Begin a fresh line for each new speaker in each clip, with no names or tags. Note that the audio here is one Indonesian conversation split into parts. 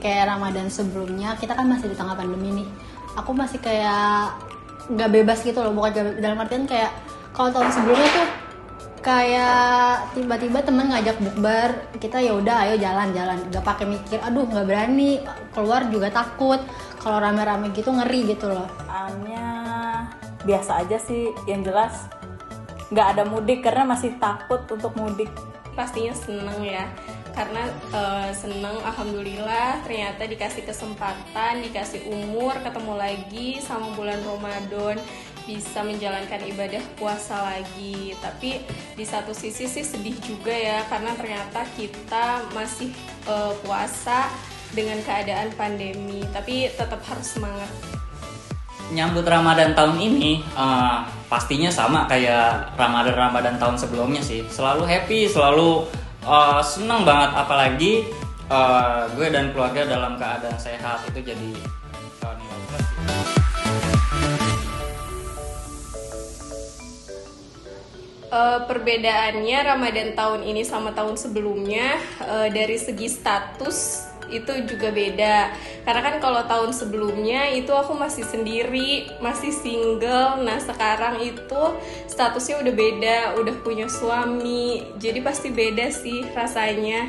kayak Ramadan sebelumnya, kita kan masih di tengah pandemi nih. Aku masih kayak nggak bebas gitu loh, bukan gak, dalam artian kayak kalau tahun sebelumnya tuh kayak tiba-tiba temen ngajak bukber, kita ya udah ayo jalan-jalan, nggak pakai mikir, aduh nggak berani keluar juga takut, kalau rame-rame gitu ngeri gitu loh.
Soalnya biasa aja sih, yang jelas nggak ada mudik karena masih takut untuk mudik.
Pastinya seneng ya, karena seneng alhamdulillah ternyata dikasih kesempatan, dikasih umur, ketemu lagi sama bulan Ramadan, bisa menjalankan ibadah puasa lagi. Tapi di satu sisi sih sedih juga ya, karena ternyata kita masih puasa dengan keadaan pandemi, tapi tetap harus semangat.
Nyambut Ramadan tahun ini pastinya sama kayak Ramadan tahun sebelumnya sih. Selalu happy, selalu senang banget, apalagi gue dan keluarga dalam keadaan sehat, itu jadi nilai plus.
Perbedaannya Ramadan tahun ini sama tahun sebelumnya dari segi status itu juga beda. Karena kan kalau tahun sebelumnya itu aku masih sendiri, masih single. Nah sekarang itu statusnya udah beda, udah punya suami. Jadi pasti beda sih rasanya.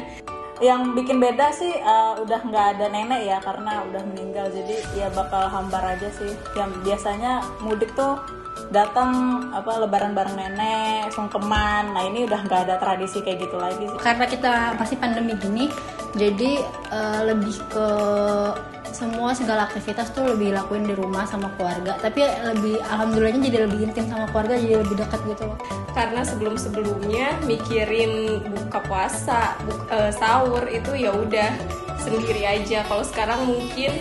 Yang bikin beda sih udah nggak ada nenek ya, karena udah meninggal. Jadi ya bakal hambar aja sih. Yang biasanya mudik tuh datang lebaran bareng nenek, sungkeman. Nah ini udah nggak ada tradisi kayak gitu lagi sih.
Karena kita masih pandemi gini, jadi lebih ke segala aktivitas tuh lebih lakuin di rumah sama keluarga. Tapi lebih alhamdulillahnya jadi lebih intim sama keluarga, jadi lebih dekat gitu loh.
Karena sebelumnya mikirin buka puasa, sahur itu ya udah sendiri aja. Kalau sekarang mungkin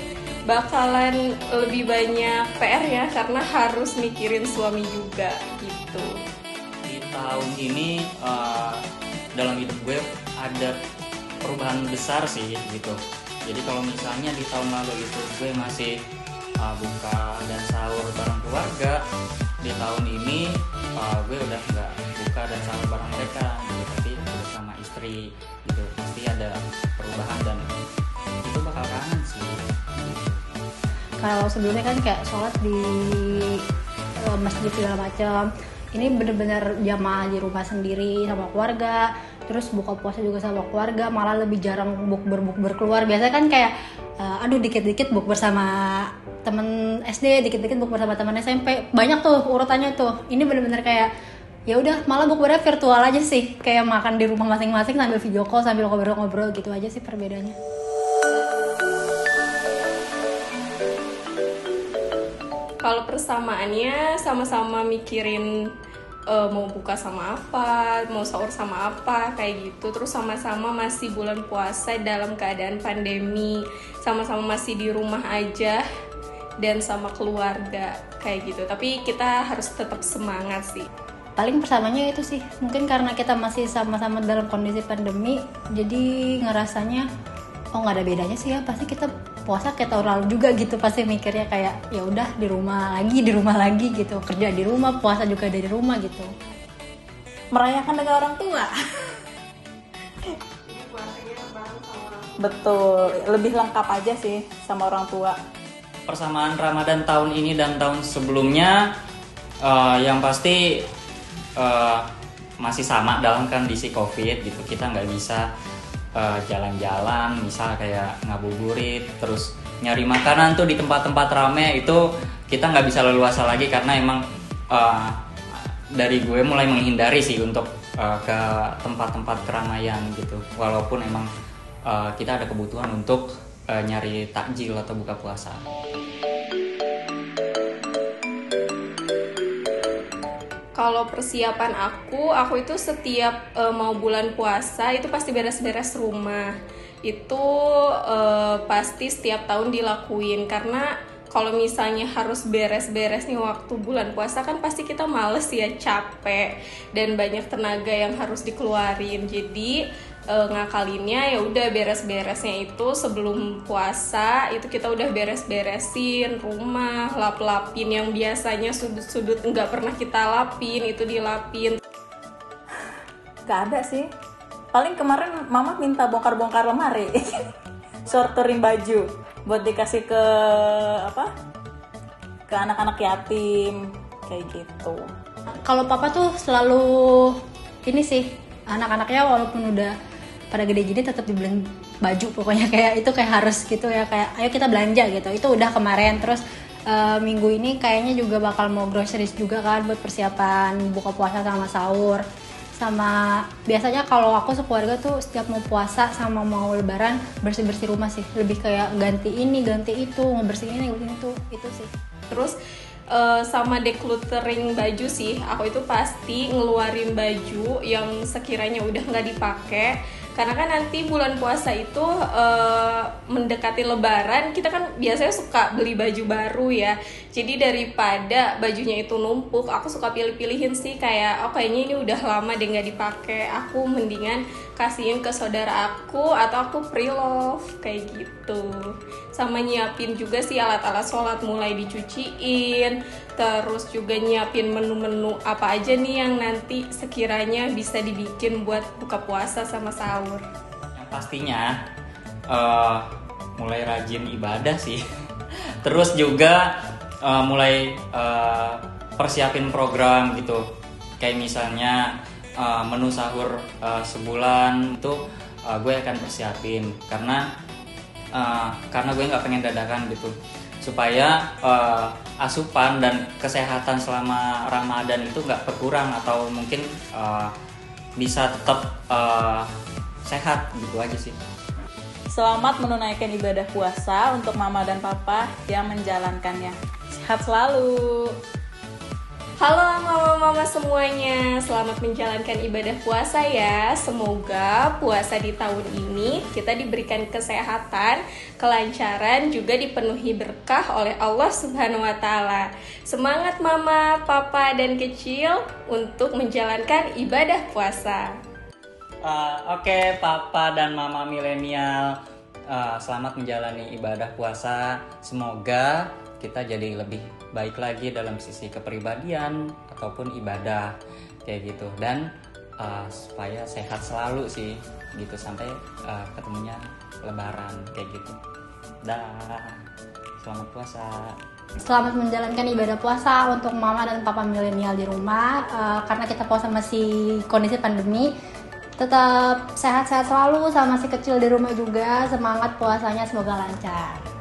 bakalan lebih banyak PR ya, karena harus mikirin suami juga gitu.
Di tahun ini dalam hidup gue ada perubahan besar sih gitu. Jadi kalau misalnya di tahun lalu itu gue masih buka dan sahur bareng keluarga, di tahun ini gue udah nggak buka dan sahur bareng mereka gitu, tapi udah sama istri gitu. Pasti ada perubahan dan itu bakal kangen sih.
Kalau sebelumnya kan kayak sholat di masjid segala macam, ini bener-bener jamaah di rumah sendiri sama keluarga, terus buka puasa juga sama keluarga, malah lebih jarang bukber keluar. Biasanya kan kayak dikit-dikit bukber sama temen SD, dikit-dikit bukber sama temen SMP, banyak tuh urutannya tuh. Ini bener-bener kayak ya udah malah bukbernya virtual aja sih, kayak makan di rumah masing-masing sambil video call, sambil ngobrol-ngobrol gitu aja sih perbedaannya.
Kalau persamaannya sama-sama mikirin mau buka sama apa, mau sahur sama apa, kayak gitu. Terus sama-sama masih bulan puasa dalam keadaan pandemi, sama-sama masih di rumah aja dan sama keluarga kayak gitu. Tapi kita harus tetap semangat sih.
Paling persamanya itu sih, mungkin karena kita masih sama-sama dalam kondisi pandemi, jadi ngerasanya nggak ada bedanya sih ya, pasti kita puasa kayak tahun lalu juga gitu, pasti mikirnya kayak ya udah di rumah lagi gitu, kerja di rumah, puasa juga dari rumah gitu.
Merayakan dengan orang tua. Betul, lebih lengkap aja sih sama orang tua.
Persamaan Ramadan tahun ini dan tahun sebelumnya yang pasti masih sama dalam kondisi COVID gitu. Kita nggak bisa jalan-jalan, misal kayak ngabuburit, terus nyari makanan tuh di tempat-tempat rame, itu kita nggak bisa leluasa lagi karena emang dari gue mulai menghindari sih untuk ke tempat-tempat keramaian gitu, walaupun emang kita ada kebutuhan untuk nyari takjil atau buka puasa.
Kalau persiapan aku itu setiap mau bulan puasa itu pasti beres-beres rumah. Itu pasti setiap tahun dilakuin, karena kalau misalnya harus beres-beres nih waktu bulan puasa kan pasti kita males ya, capek dan banyak tenaga yang harus dikeluarin. Jadi ngakalinnya ya udah beres-beresnya itu sebelum puasa, itu kita udah beres-beresin rumah, lap-lapin yang biasanya sudut-sudut nggak pernah kita lapin, itu dilapin.
Gak ada sih, paling kemarin mama minta bongkar-bongkar lemari. sorterin baju buat dikasih ke ke anak-anak yatim kayak gitu.
Kalau papa tuh selalu ini sih, anak-anaknya walaupun udah pada gede gini tetap dibeliin baju, pokoknya kayak itu kayak harus gitu ya, kayak ayo kita belanja gitu. Itu udah kemarin. Terus minggu ini kayaknya juga bakal mau groceries juga kan buat persiapan buka puasa sama sahur. Sama biasanya kalau aku sekeluarga tuh setiap mau puasa sama mau lebaran bersih-bersih rumah sih, lebih kayak ganti ini ganti itu, ngebersihin ini ganti itu sih.
Terus sama decluttering baju sih, aku itu pasti ngeluarin baju yang sekiranya udah nggak dipakai, karena kan nanti bulan puasa itu mendekati lebaran, kita kan biasanya suka beli baju baru ya. Jadi daripada bajunya itu numpuk, aku suka pilih-pilihin sih, kayak oh kayaknya ini udah lama deh nggak dipakai, aku mendingan kasihin ke saudara aku atau aku pre-love kayak gitu. Sama nyiapin juga sih alat-alat sholat, mulai dicuciin, terus juga nyiapin menu-menu apa aja nih yang nanti sekiranya bisa dibikin buat buka puasa sama sahur.
Yang pastinya mulai rajin ibadah sih. Terus juga mulai persiapin program gitu. Kayak misalnya menu sahur sebulan itu gue akan persiapin karena gue nggak pengen dadakan gitu, supaya asupan dan kesehatan selama Ramadan itu nggak berkurang atau mungkin bisa tetap sehat gitu aja sih.
Selamat menunaikan ibadah puasa untuk mama dan papa yang menjalankannya. Sehat selalu.
Halo mama-mama semuanya, selamat menjalankan ibadah puasa ya. Semoga puasa di tahun ini kita diberikan kesehatan, kelancaran, juga dipenuhi berkah oleh Allah Subhanahu wa Ta'ala. Semangat mama, papa, dan kecil untuk menjalankan ibadah puasa.
Oke, papa dan mama milenial, selamat menjalani ibadah puasa. Semoga kita jadi lebih baik lagi dalam sisi kepribadian ataupun ibadah kayak gitu, dan supaya sehat selalu sih gitu sampai ketemunya lebaran kayak gitu. Selamat puasa.
Selamat menjalankan ibadah puasa untuk mama dan papa milenial di rumah. Karena kita puasa masih kondisi pandemi, tetap sehat-sehat selalu, sama si kecil di rumah juga. Semangat puasanya, semoga lancar.